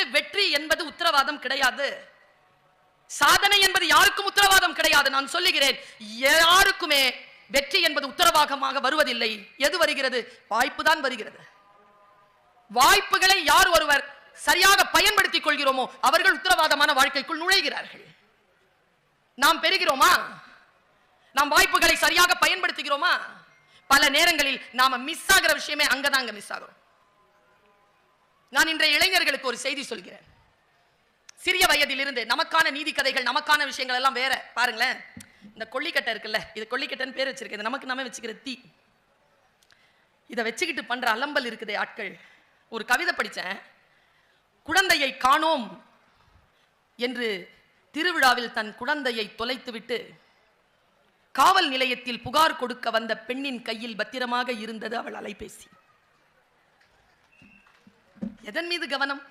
யாருக்குமே வெற்றி என்பது உத்தரவாதம் கிடையாது. சாதனை என்பது யாருக்கும் உத்தரவாதம் கிடையாது. நான் சொல்லுகிறேன், யாருக்குமே வெற்றி என்பது உத்தரவாதமாக வருவதில்லை. எது வருகிறது? வாய்ப்பு தான் வருகிறது. வாய்ப்புகளை யார் ஒருவர் சரியாக பயன்படுத்திக் கொள்கிறோமோ அவர்கள் உத்தரவாதமான வாழ்க்கைக்குள் நுழைகிறார்கள். நாம் பெறுகிறோமா? நாம் வாய்ப்புகளை சரியாக பயன்படுத்துகிறோமா? பல நேரங்களில் நாம மிஸ் ஆகிற விஷயமே அங்கதாங்க மிஸ் ஆகிறோம். நான் இன்றைய இளைஞர்களுக்கு ஒரு செய்தி சொல்கிறேன். சிறிய வயதிலிருந்து நமக்கான நீதி கதைகள், நமக்கான விஷயங்கள் எல்லாம் வேற. பாருங்களேன், இந்த கொல்லிக்கட்டை இருக்குல்ல, இது கொல்லிக்கட்டைன்னு பேர் வச்சிருக்கேன். நமக்கு நாம வச்சுக்கிற தீ, இதை வச்சுக்கிட்டு பண்ற அலம்பல் இருக்குதே ஆட்கள். ஒரு கவிதை படித்தேன். குழந்தையை காணோம் என்று திருவிழாவில் தன் குழந்தையை தொலைத்துவிட்டு காவல் நிலையத்தில் புகார் கொடுக்க வந்த பெண்ணின் கையில் பத்திரமாக இருந்தது அவள் அலைபேசி. எதன் மீது கவனம்?